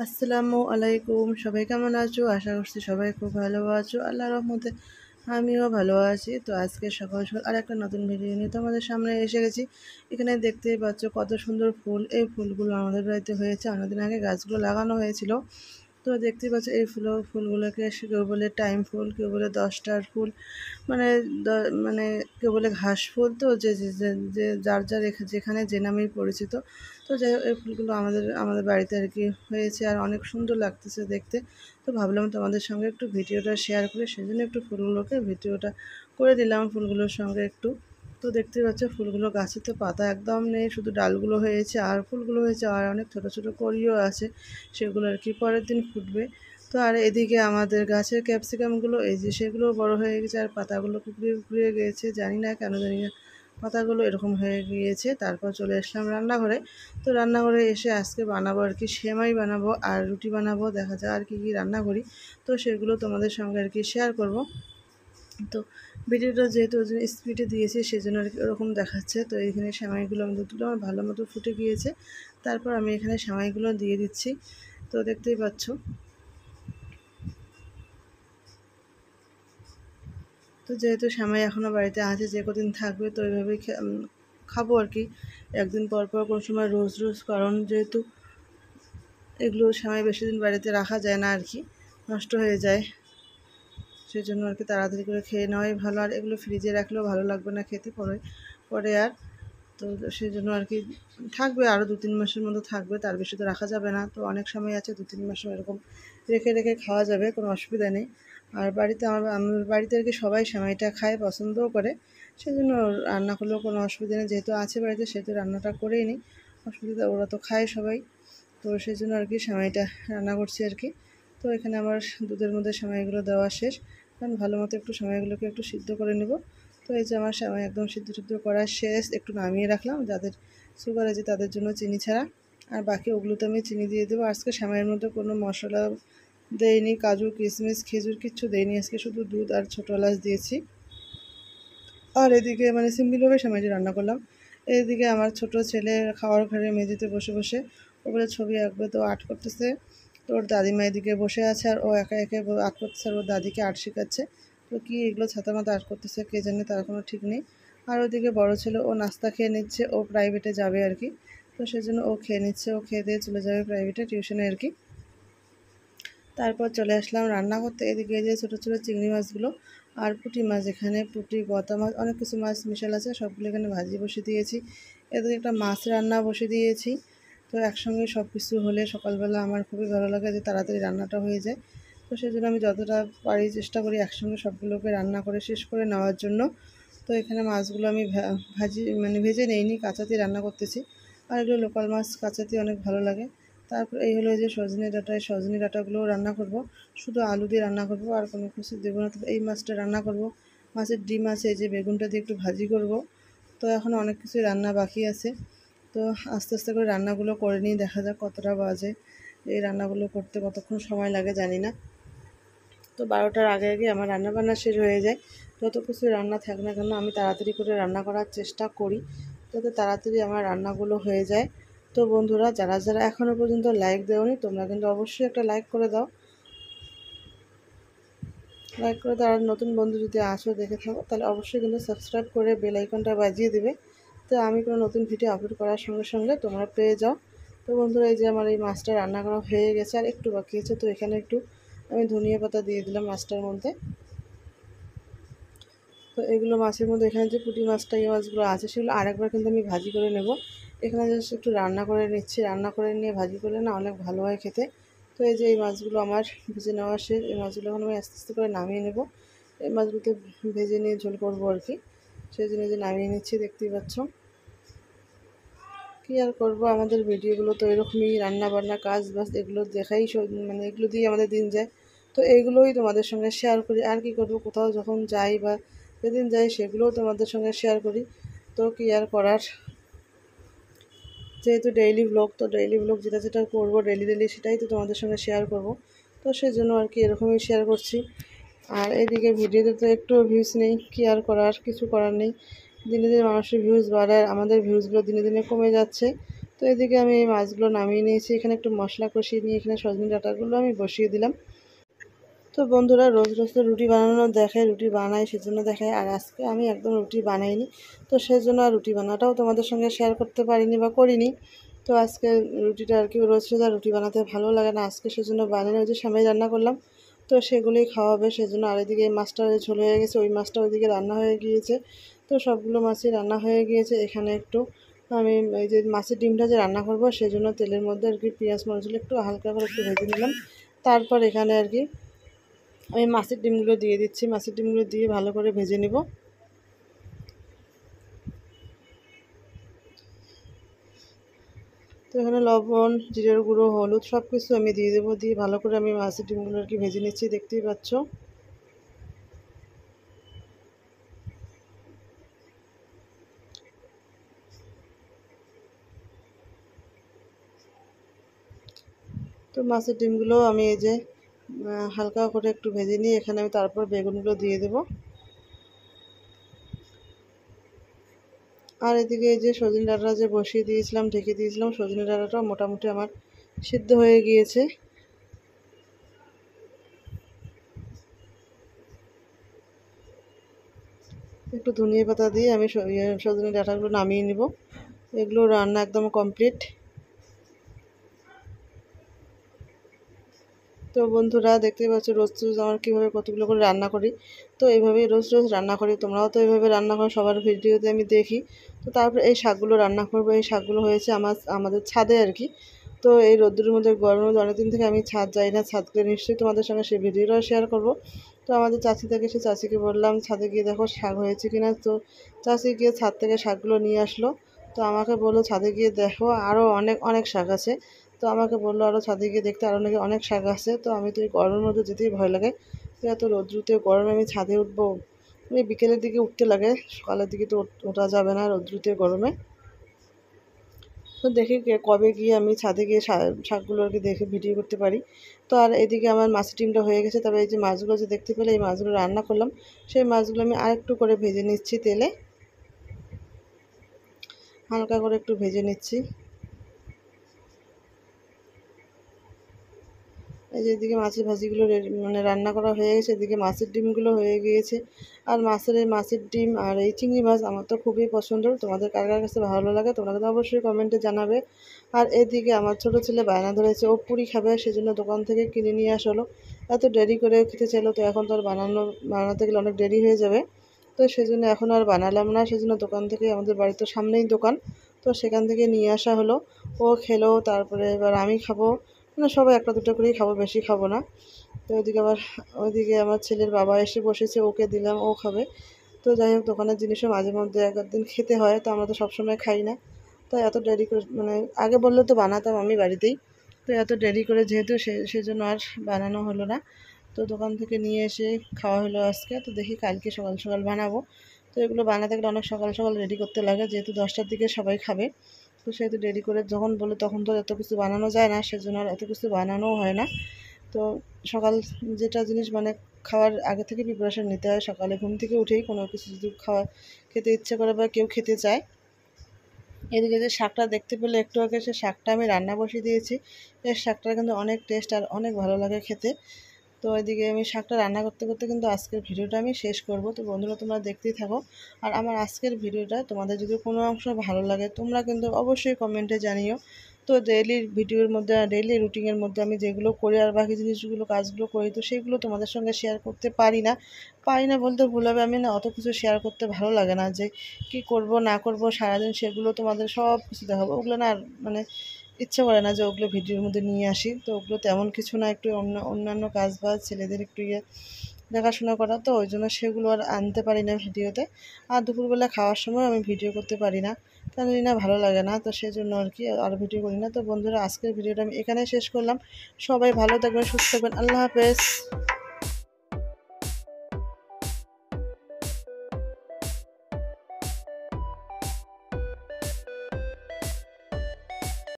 আসসালামু আলাইকুম। সবাই কেমন আছো? আশা করছি সবাই খুব ভালো আছো। আল্লাহর রহমতে আমিও ভালো আছি। তো আজকে সকাল সকাল আরেকটা নতুন ভিডিও নিয়ে তোমাদের সামনে এসে গেছি। এখানে দেখতেই পাচ্ছ কত সুন্দর ফুল। এই ফুলগুলো আমাদের বাড়িতে হয়েছে, অনেকদিন আগে গাছগুলো লাগানো হয়েছিল। তো দেখতেই পাচ্ছ এই ফুলগুলোকে কেউ বলে টাইম ফুল, কেউ বলে 10টার ফুল, মানে মানে কেউ বলে ঘাস ফুল। তো যে যে যে- যে যার যার যেখানে যে নামেই পরিচিত। তো যাই হোক, এই ফুলগুলো আমাদের আমাদের বাড়িতে আর কি হয়েছে, আর অনেক সুন্দর লাগতেছে দেখতে। তো ভাবলাম তোমাদের সঙ্গে একটু ভিডিওটা শেয়ার করি, সেজন্য একটু ফুলগুলোকে ভিডিওটা করে দিলাম ফুলগুলোর সঙ্গে একটু। তো দেখতে পাচ্ছ ফুলগুলো গাছে তো পাতা একদম নেই, শুধু ডালগুলো হয়েছে আর ফুলগুলো হয়েছে, আর অনেক ছোট ছোট কড়িও আছে, সেগুলো আর কি পরের দিন ফুটবে। তো আর এদিকে আমাদের গাছের ক্যাপসিকামগুলো এই যে সেগুলো বড় হয়ে গেছে, আর পাতাগুলো কুকড়িয়ে কুকড়িয়ে গিয়েছে, জানি না কেন জানি না পাতাগুলো এরকম হয়ে গিয়েছে। তারপর চলে আসলাম রান্নাঘরে। তো রান্নাঘরে এসে আজকে বানাবো আর কি সেমাই বানাবো আর রুটি বানাবো, দেখা যায় আর কি কী রান্না করি। তো সেগুলো তোমাদের সঙ্গে আর কি শেয়ার করব। তো ভিডিওটা যেহেতু স্পিডে দিয়েছি সেজন্য আর কি ওরকম দেখাচ্ছে। তো এইখানে সেমাইগুলো আমি দুধগুলো আমার ভালো মতো ফুটে গিয়েছে, তারপর আমি এখানে সেমাইগুলো দিয়ে দিচ্ছি। তো দেখতেই পাচ্ছ। তো যেহেতু শ্যামাই এখনও বাড়িতে আছে, যে কদিন থাকবে তো ওইভাবেই খাবো আর কি, একদিন পর পর কোনো সময় রোজ রোজ, কারণ যেহেতু এগুলো শ্যামাই বেশি দিন বাড়িতে রাখা যায় না আর কি, নষ্ট হয়ে যায়। সেই জন্য আর কি তাড়াতাড়ি করে খেয়ে নেওয়াই ভালো, আর এগুলো ফ্রিজে রাখলেও ভালো লাগবে না খেতে পরে পরে আর। তো সেই জন্য আর কি থাকবে আরও 2-3 মাসের মতো থাকবে, তার বেশি তো রাখা যাবে না। তো অনেক সময় আছে 2-3 মাস এরকম রেখে রেখে খাওয়া যাবে, কোনো অসুবিধা নেই। আর বাড়িতে আমার বাড়িতে আর কি সবাই সেমাইটা খায়, পছন্দও করে, সেই জন্য রান্না করলেও কোনো অসুবিধা নেই। যেহেতু আছে বাড়িতে সেহেতু রান্নাটা করেই নিই, অসুবিধা, ওরা তো খায় সবাই। তো সেই জন্য আর কি সেমাইটা রান্না করছি আর কি। তো এখানে আমার দুধের মধ্যে সেমাইগুলো দেওয়া শেষ, কারণ ভালো মতো একটু সেমাইগুলোকে একটু সিদ্ধ করে নেব। তো এই যে আমার সেমাই একদম সিদ্ধ সিদ্ধ করা শেষ, একটু নামিয়ে রাখলাম, যাদের সুগার আছে তাদের জন্য চিনি ছাড়া, আর বাকি ওগুলোতে আমি চিনি দিয়ে দেবো। আজকে সেমাইয়ের মধ্যে কোনো মশলা দেইনি, কাজু কিশমিশ খেজুর কিচ্ছু দেইনি, আজকে শুধু দুধ আর ছোটো এলাচ দিয়েছি। আর এদিকে মানে সিম্পলভাবে সেমাইটি রান্না করলাম। এদিকে আমার ছোট ছেলে খাওয়ার ঘরে মেঝেতে বসে বসে ও বলে ছবি আঁকবে, তো আর্ট করতেছে। তো ওর দাদিমা এদিকে বসে আছে, আর ও একা একা আর্ট করতেছে, আর ওর দাদিকে আর্ট শেখাচ্ছে। তো কী এগুলো ছাতা মাথা আর্ট করতেছে কে জানে, তার কোনো ঠিক নেই। আর ওদিকে বড় ছেলে ও নাস্তা খেয়ে নিচ্ছে, ও প্রাইভেটে যাবে আর কি। তো সেজন্য ও খেয়ে নিচ্ছে, ও খেয়ে দিয়ে চলে যাবে প্রাইভেটে টিউশনে আর কি। তারপর চলে আসলাম রান্না করতে। এদিকে যে ছোটো ছোটো চিংড়ি মাছগুলো আর পুঁটি মাছ, এখানে পুঁটি গতা মাছ অনেক কিছু মাছ মিশাল আছে, সবগুলো এখানে ভাজি বসে দিয়েছি। এদিকে একটা মাছ রান্না বসে দিয়েছি। তো একসঙ্গে সব কিছু হলে সকালবেলা আমার খুবই ভালো লাগে যে তাড়াতাড়ি রান্নাটা হয়ে যায়। তো সেই জন্য আমি যতটা পারি চেষ্টা করি একসঙ্গে সবগুলোকে রান্না করে শেষ করে নেওয়ার জন্য। তো এখানে মাছগুলো আমি ভাজি মানে ভেজে নেইনি, কাঁচাতেই রান্না করতেছি। আর এগুলো লোকাল মাছ, কাঁচাতেই অনেক ভালো লাগে। তারপর এই হলো যে সজনে ডাঁটা, এই সজনে ডাঁটাগুলোও রান্না করব, শুধু আলু দিয়ে রান্না করব, আর কোনো কিছু দেবো না। তো এই মাছটা রান্না করব, মাছের ডিম আছে, এই যে বেগুনটা দিয়ে একটু ভাজি করব। তো এখন অনেক কিছুই রান্না বাকি আছে। তো আস্তে আস্তে করে রান্নাগুলো করে নিই, দেখা যাক কতটা বাজে, এই রান্নাগুলো করতে কতক্ষণ সময় লাগে জানি না। তো 12টার আগে আগে আমার রান্নাবান্না শেষ হয়ে যায়। যত কিছু রান্না থাক না কেন আমি তাড়াতাড়ি করে রান্না করার চেষ্টা করি, যাতে তাড়াতাড়ি আমার রান্নাগুলো হয়ে যায়। তো বন্ধুরা, যারা যারা এখনও পর্যন্ত লাইক দেওনি তোমরা কিন্তু অবশ্যই একটা লাইক করে দাও। লাইক করে দাও, আর নতুন বন্ধু যদি আসো দেখে থাকো তাহলে অবশ্যই কিন্তু সাবস্ক্রাইব করে বেল আইকনটা বাজিয়ে দেবে, তো আমি কোনো নতুন ভিডিও আপলোড করার সঙ্গে সঙ্গে তোমরা পেয়ে যাও। তো বন্ধুরা, এই যে আমার এই মাছটা রান্না করা হয়ে গেছে, আর একটু বাকি আছে। তো এখানে একটু আমি ধনিয়া পাতা দিয়ে দিলাম মাছটার মধ্যে। তো এগুলো মাছের মধ্যে এখানে যে পুঁটি মাছটা, এই মাছগুলো আছে সেগুলো আরেকবার কিন্তু আমি ভাজি করে নেব। এখানে জাস্ট একটু রান্না করে নিচ্ছি, রান্না করে নিয়ে ভাজি করলে না অনেক ভালো হয় খেতে। তো এই যে এই মাছগুলো আমার ভেজে নেওয়া শেষ, এই মাছগুলো এখন আমি আস্তে আস্তে করে নামিয়ে নেব। এই মাছগুলোকে ভেজে নিয়ে ঝোল করবো আর কি, সেই জন্য যে নামিয়ে নিচ্ছি, দেখতেই পাচ্ছ। কী আর করবো, আমাদের ভিডিওগুলো তো এরকমই, রান্না বান্না কাজ বাজ এগুলো দেখাই মানে এগুলো দিয়ে আমাদের দিন যায়। তো এইগুলোই তোমাদের সঙ্গে শেয়ার করি, আর কি করব, কোথাও যখন যাই বা যেদিন যাই সেগুলোও তোমাদের সঙ্গে শেয়ার করি। তো কী আর করার, যেহেতু ডেইলি ব্লগ, তো ডেইলি ব্লগ যেটা যেটা করবো ডেইলি ডেইলি সেটাই তো তোমাদের সঙ্গে শেয়ার করব। তো সেই জন্য আর কি এরকমই শেয়ার করছি। আর এদিকে ভিডিওতে তো একটু ভিউজ নেই, কী আর করার, কিছু করার নেই। দিনে দিনে মানুষের ভিউজ বাড়ায়, আমাদের ভিউজগুলো দিনে দিনে কমে যাচ্ছে। তো এদিকে আমি এই মাছগুলো নামিয়ে নিয়েছি, এখানে একটু মশলা কষিয়ে নিয়ে এখানে সজনে ডাঁটাগুলো আমি বসিয়ে দিলাম। তো বন্ধুরা রোজ রোজ তো রুটি বানানো দেখায়, রুটি বানাই সেজন্য দেখায়, আর আজকে আমি একদম রুটি বানাইনি, তো সেজন্য আর রুটি বানাটাও তোমাদের সঙ্গে শেয়ার করতে পারিনি বা করিনি। তো আজকে রুটিটা আর কি রোজ রোজ আর রুটি বানাতে ভালো লাগে না, আজকে সেজন্য বানানো, ওই যে সামনে রান্না করলাম তো সেগুলোই খাওয়া হবে সেজন্য। আর এদিকে এই মাছটা ঝোল হয়ে গেছে, ওই মাছটা ওইদিকে রান্না হয়ে গিয়েছে। তো সবগুলো মাছই রান্না হয়ে গিয়েছে। এখানে একটু আমি এই যে মাছের ডিমটা যে রান্না করবো সেজন্য তেলের মধ্যে আর কি পেঁয়াজ মরিচগুলো একটু হালকা করে একটু ভেজে নিলাম। তারপর এখানে আর কি আমি মাছের ডিমগুলো দিয়ে দিচ্ছি, মাছের ডিমগুলো দিয়ে ভালো করে ভেজে নেব। তো এখানে লবণ, জিরের গুঁড়ো, হলুদ সব কিছু আমি দিয়ে দেবো, দিয়ে ভালো করে আমি মাছের ডিমগুলো আর কি ভেজে নিচ্ছি, দেখতেই পাচ্ছ। তো মাছের ডিমগুলো আমি এই যে হালকা করে একটু ভেজে নিয়ে এখানে আমি তারপর বেগুনগুলো দিয়ে দেবো। আর এদিকে এই যে সজনে ডাঁটা যে বসিয়ে দিয়েছিলাম, ঢেকে দিয়েছিলাম, সজনে ডাঁটাটাও মোটামুটি আমার সিদ্ধ হয়ে গিয়েছে। একটু ধনিয়া পাতা দিয়ে আমি সজনে ডাঁটাগুলো নামিয়ে নিব। এগুলো রান্না একদম কমপ্লিট। তো বন্ধুরা দেখতেই পাচ্ছ রোজ রোজ আমার কীভাবে কতগুলো করে রান্না করি। তো এইভাবেই রোজ রোজ রান্না করি, তোমরাও তো এইভাবে রান্না করো, সবার ভিডিওতে আমি দেখি। তো তারপর এই শাকগুলো রান্না করবো, এই শাকগুলো হয়েছে আমাদের ছাদে আর কি। তো এই রোদ্দুরের মধ্যে গরমের মধ্যে অনেকদিন থেকে আমি ছাদ যাই না, ছাদ গেলে নিশ্চয়ই তোমাদের সঙ্গে সেই ভিডিওটাও শেয়ার করব। তো আমাদের চাচি থেকে সে চাচিকে বললাম ছাদে গিয়ে দেখো শাক হয়েছে কিনা। তো চাচি গিয়ে ছাদ থেকে শাকগুলো নিয়ে আসলো। তো আমাকে বললো ছাদে গিয়ে দেখো আরও অনেক অনেক শাক আছে। তো আমাকে বললো আরও ছাদে গিয়ে দেখতে, আরও নাকি অনেক শাক আছে। তো আমি তো এই গরমের মধ্যে যেতেই ভয় লাগে, তো এত রৌদ্রুতে গরমে আমি ছাদে উঠবো, এই বিকেলের দিকে উঠতে লাগে, সকালের দিকে তো ওঠা যাবে না রৌদ্রুতে গরমে। তো দেখি কবে গিয়ে আমি ছাদে গিয়ে শাকগুলো আর কি দেখে ভিডিও করতে পারি। তো আর এদিকে আমার মাছের ডিমটা হয়ে গেছে, তবে এই যে মাছগুলো যে দেখতে পেলে এই মাছগুলো রান্না করলাম, সেই মাছগুলো আমি আরেকটু করে ভেজে নিচ্ছি তেলে, হালকা করে একটু ভেজে নিচ্ছি। এই যে এদিকে মাছের ভাজিগুলো মানে রান্না করা হয়ে গেছে, এদিকে মাছের ডিমগুলো হয়ে গিয়েছে। আর মাছের ডিম আর এই চিংড়ি মাছ আমার তো খুবই পছন্দ, তোমাদের কার কার কাছে ভালো লাগে তোমরা কিন্তু অবশ্যই কমেন্টে জানাবে। আর এদিকে আমার ছোট ছেলে বায়না ধরেছে, ও পুরি খাবে, সেজন্য দোকান থেকে কিনে নিয়ে আসলো। এত দেরি করে খেতে চাইলো, তো এখন তো আর বানাতে গেলে অনেক দেরি হয়ে যাবে। তো সেজন্য এখন আর বানালাম না, সেজন্য দোকান থেকে, আমাদের বাড়ির তো সামনেই দোকান, তো সেখান থেকে নিয়ে আসা হলো। ও খেলো, তারপরে এবার আমি খাবো, মানে সবাই একটা দুটো করেই খাবো, বেশি খাবো না। তো ওইদিকে আমার ছেলের বাবা এসে বসেছে, ওকে দিলাম, ও খাবে। তো যাই হোক দোকানের জিনিসও মাঝে মধ্যে এক দিন খেতে হয়, তো আমরা তো সবসময় খাই না। তো এত দেরি করে মানে আগে বললে তো বানাতাম আমি বাড়িতেই, তো এত দেরি করে যেহেতু সেজন্য আর বানানো হলো না। তো দোকান থেকে নিয়ে এসে খাওয়া হলো আজকে। তো দেখি কালকে সকাল সকাল বানাবো। তো এগুলো বানাতে গেলে অনেক সকাল সকাল রেডি করতে লাগে, যেহেতু 10টার দিকে সবাই খাবে। তো সেহেতু দেরি করে যখন বলে তখন তো এত কিছু বানানো যায় না, সেজন্য আর এত কিছু বানানোও হয় না। তো সকাল যেটা জিনিস মানে খাওয়ার আগে থেকে প্রিপারেশন নিতে হয়, সকালে ঘুম থেকে উঠেই কোনো কিছু যদি খেতে ইচ্ছে করে বা কেউ খেতে চায়। এদিকে যে শাকটা দেখতে পেলে একটু আগে, সে শাকটা আমি রান্না বসিয়ে দিয়েছি। এই শাকটা কিন্তু অনেক টেস্ট আর অনেক ভালো লাগে খেতে। তো এদিকে আমি শাকটা রান্না করতে করতে কিন্তু আজকের ভিডিওটা আমি শেষ করব। তো বন্ধুরা তোমরা দেখতেই থাকো। আর আমার আজকের ভিডিওটা তোমাদের যদি কোনো অংশ ভালো লাগে তোমরা কিন্তু অবশ্যই কমেন্টে জানিও। তো ডেইলি ভিডিওর মধ্যে, ডেইলি রুটিনের মধ্যে আমি যেগুলো করি আর বাকি জিনিসগুলো কাজগুলো করি, তো সেগুলো তোমাদের সঙ্গে শেয়ার করতে পারি না বলতে ভুল হবে। আমি না অত কিছু শেয়ার করতে ভালো লাগে না, যে কি করব না করব সারাদিন সেগুলো তোমাদের সব কিছু দেখাবো, ওগুলো না আর মানে ইচ্ছে করে না যে ওগুলো ভিডিওর মধ্যে নিয়ে আসি। তো ওগুলো তেমন কিছু না, একটু অন্যান্য কাজ বাজ, ছেলেদের একটু দেখাশোনা করা, তো ওই জন্য সেগুলো আর আনতে পারি না ভিডিওতে। আর দুপুরবেলা খাওয়ার সময় আমি ভিডিও করতে পারি না, জানি না ভালো লাগে না, তো সেই জন্য আর কি আর ভিডিও করি না। তো বন্ধুরা আজকের ভিডিওটা আমি এখানে শেষ করলাম। সবাই ভালো থাকবেন, সুস্থ থাকবেন, আল্লাহ হাফেজ।